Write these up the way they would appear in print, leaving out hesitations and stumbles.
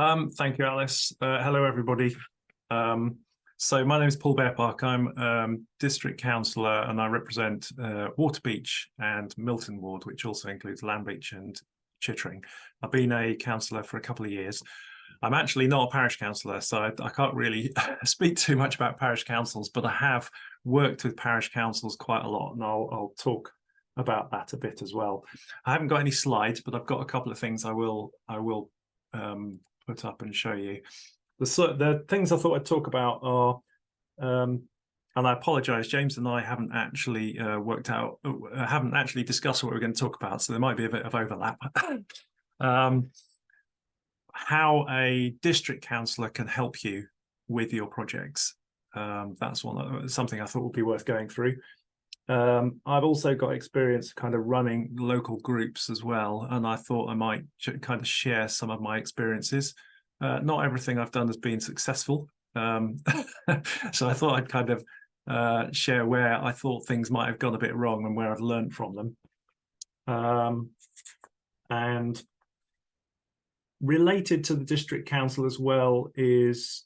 Thank you, Alice. Hello, everybody. So my name is Paul Bearpark. I'm District Councillor and I represent Waterbeach and Milton Ward, which also includes Landbeach and Chittering. I've been a councillor for a couple of years. I'm actually not a parish councillor, so I can't really speak too much about parish councils, but I have worked with parish councils quite a lot, and I'll talk about that a bit as well. I haven't got any slides, but I've got a couple of things I will put up and show you. The things I thought I'd talk about are, and I apologise, James and I haven't actually haven't actually discussed what we're going to talk about, so there might be a bit of overlap. How a district councillor can help you with your projects. That's something I thought would be worth going through. I've also got experience kind of running local groups as well, and I thought I might kind of share some of my experiences. Not everything I've done has been successful, so I thought I'd kind of share where I thought things might have gone a bit wrong and where I've learned from them. And related to the district council as well is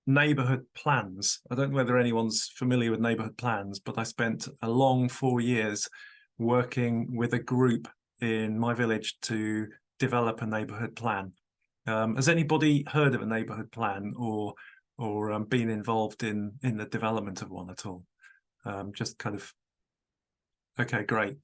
neighbourhood plans. I don't know whether anyone's familiar with neighbourhood plans, but I spent a long 4 years working with a group in my village to develop a neighbourhood plan. Has anybody heard of a neighbourhood plan or been involved in the development of one at all? Just kind of, okay, great.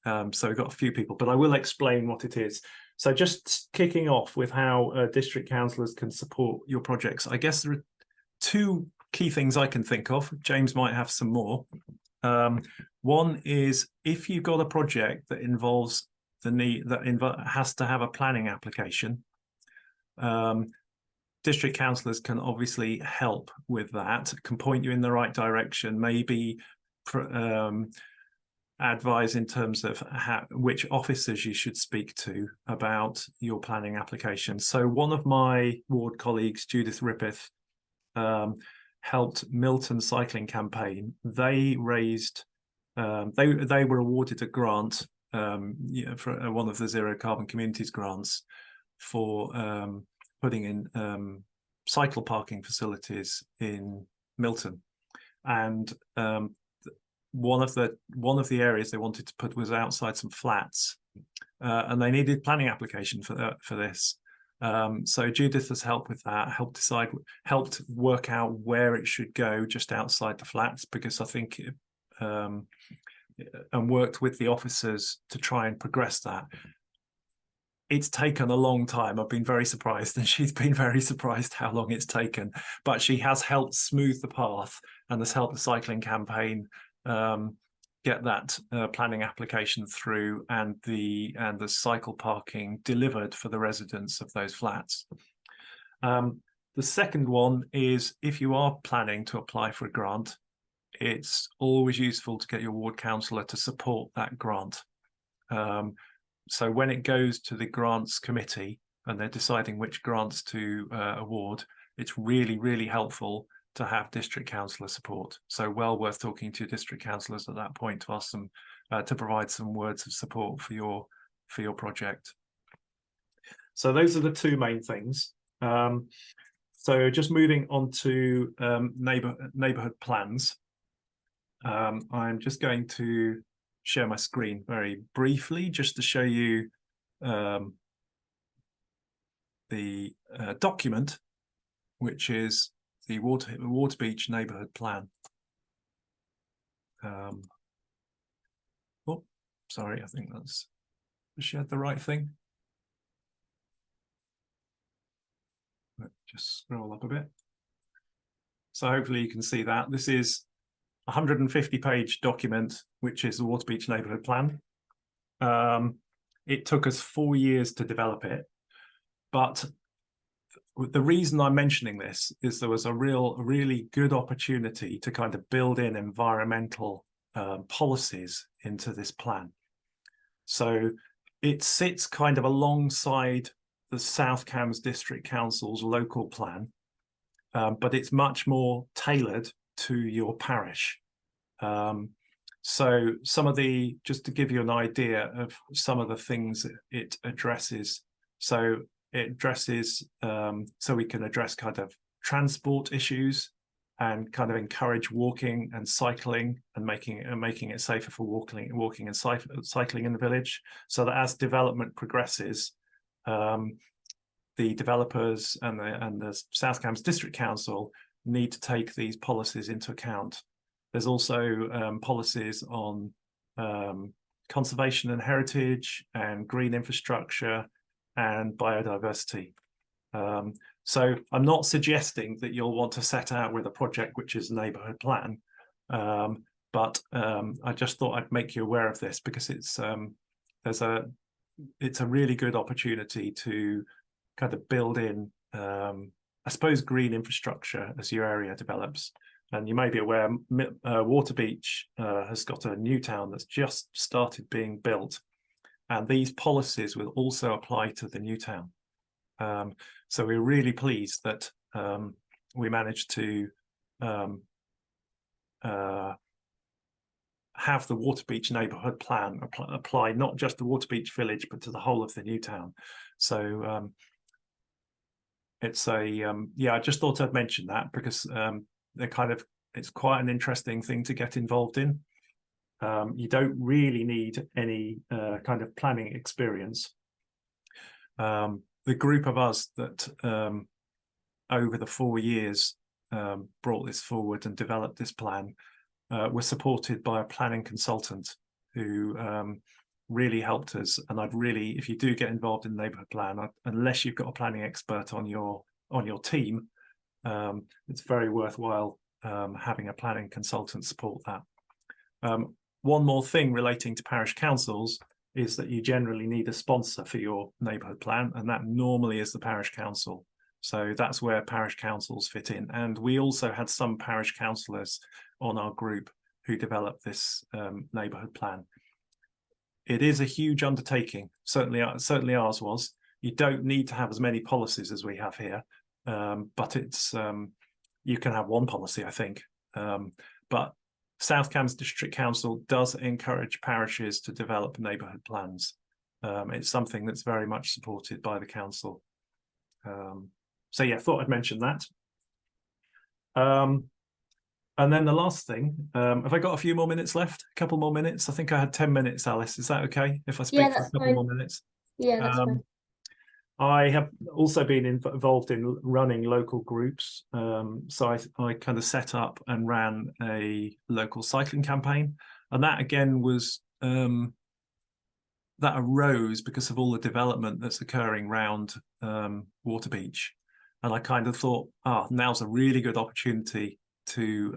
So we've got a few people, but I will explain what it is. So just kicking off with how district councillors can support your projects. I guess there are two key things I can think of. James might have some more. One is if you've got a project that involves has to have a planning application, district councillors can obviously help with that, can point you in the right direction, maybe advise in terms of which officers you should speak to about your planning application. So one of my ward colleagues, Judith Rippeth, helped Milton Cycling Campaign. They raised, they were awarded a grant for one of the Zero Carbon Communities grants for putting in cycle parking facilities in Milton, and one of the areas they wanted to put was outside some flats, and they needed planning application for this. So Judith has helped with that, helped work out where it should go just outside the flats, because I think and worked with the officers to try and progress that. It's taken a long time. I've been very surprised, and she's been very surprised how long it's taken, but she has helped smooth the path and has helped the cycling campaign get that planning application through and the cycle parking delivered for the residents of those flats. The second one is if you are planning to apply for a grant, it's always useful to get your ward councillor to support that grant. So when it goes to the grants committee and they're deciding which grants to award, it's really, really helpful to have district councillor support. So well worth talking to district councillors at that point to ask them to provide some words of support for your project. So those are the two main things. So just moving on to neighbourhood plans. I'm just going to share my screen very briefly just to show you the document, which is the Waterbeach Neighbourhood Plan. Oh, sorry, I think that's shared the right thing. Just scroll up a bit. So hopefully you can see that. This is a 150-page document, which is the Waterbeach Neighbourhood Plan. It took us 4 years to develop it, but the reason I'm mentioning this is there was a really good opportunity to kind of build in environmental policies into this plan. So it sits kind of alongside the South Cambs District Council's local plan, but it's much more tailored to your parish. So just to give you an idea of some of the things it addresses. So It addresses so we can address kind of transport issues and kind of encourage walking and cycling and making it safer for walking and cycling in the village, so that as development progresses, the developers and the South Cambs District Council need to take these policies into account. There's also policies on conservation and heritage and green infrastructure and biodiversity. So I'm not suggesting that you'll want to set out with a project which is a neighbourhood plan, but I just thought I'd make you aware of this, because it's a really good opportunity to kind of build in, I suppose, green infrastructure as your area develops. And you may be aware, Waterbeach has got a new town that's just started being built, and these policies will also apply to the new town. So we're really pleased that we managed to have the Waterbeach neighbourhood plan apply not just to Waterbeach village, but to the whole of the new town. So it's I just thought I'd mention that, because it's quite an interesting thing to get involved in. You don't really need any kind of planning experience. The group of us that over the 4 years brought this forward and developed this plan were supported by a planning consultant who really helped us. And if you do get involved in the neighbourhood plan, unless you've got a planning expert on your team, it's very worthwhile having a planning consultant support that. One more thing relating to parish councils is that you generally need a sponsor for your neighbourhood plan, and that normally is the parish council. So that's where parish councils fit in. And we also had some parish councillors on our group who developed this neighbourhood plan. It is a huge undertaking, certainly ours was. You don't need to have as many policies as we have here, but it's you can have one policy, I think. But South Cambs District Council does encourage parishes to develop neighbourhood plans. It's something that's very much supported by the council. So yeah, thought I'd mention that. And then the last thing, have I got a few more minutes left? A couple more minutes? I think I had 10 minutes, Alice. Is that okay if I speak for a couple more minutes? Yeah, that's fine. I have also been involved in running local groups. So I kind of set up and ran a local cycling campaign. And that again was, that arose because of all the development that's occurring around Waterbeach. And I kind of thought, now's a really good opportunity to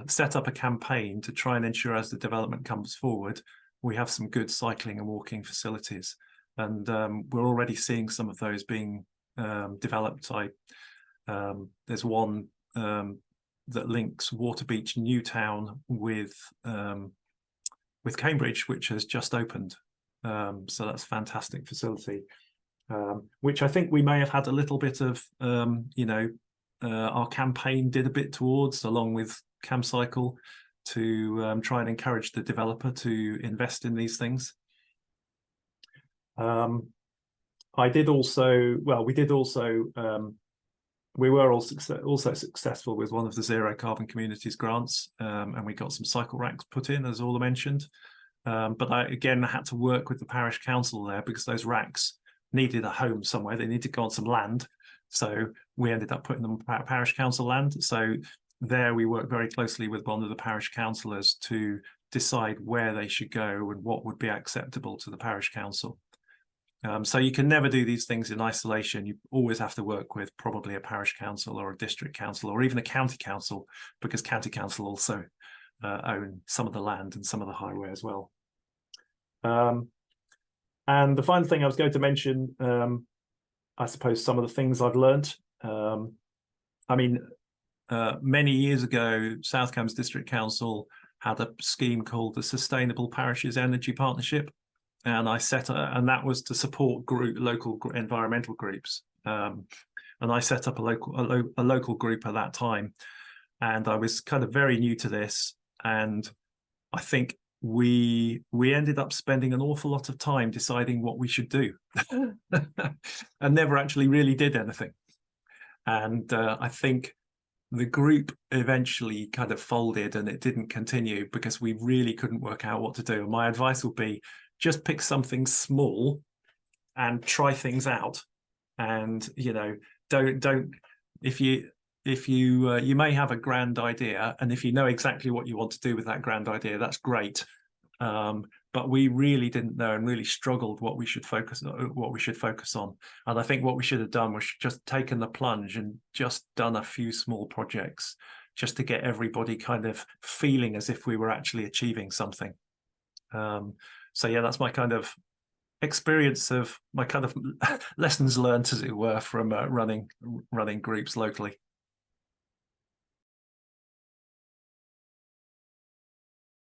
set up a campaign to try and ensure, as the development comes forward, we have some good cycling and walking facilities. And we're already seeing some of those being developed. There's one that links Waterbeach Newtown with Cambridge, which has just opened. So that's a fantastic facility, which I think we may have had a little bit of, our campaign did a bit towards, along with CamCycle, to try and encourage the developer to invest in these things. We were also successful with one of the Zero Carbon Communities grants, and we got some cycle racks put in, as Orla mentioned. But I had to work with the parish council there, because those racks needed a home somewhere. They needed to go on some land. So we ended up putting them on parish council land. So there we worked very closely with one of the parish councillors to decide where they should go and what would be acceptable to the parish council. So you can never do these things in isolation. You always have to work with probably a parish council or a district council or even a county council, because county council also own some of the land and some of the highway as well. And the final thing I was going to mention, I suppose some of the things I've learned. Many years ago, South Cambs District Council had a scheme called the Sustainable Parishes Energy Partnership. And and that was to support local environmental groups. And I set up a local group at that time. And I was kind of very new to this. And I think we ended up spending an awful lot of time deciding what we should do and never actually really did anything. And I think the group eventually kind of folded and it didn't continue because we really couldn't work out what to do. And my advice would be just pick something small and try things out. And, you know, don't if you you may have a grand idea, and if you know exactly what you want to do with that grand idea, that's great. But we really didn't know and really struggled what we should focus on. And I think what we should have done was just taken the plunge and just done a few small projects just to get everybody kind of feeling as if we were actually achieving something. So yeah, that's my kind of experience of my kind of lessons learned, as it were, from running groups locally.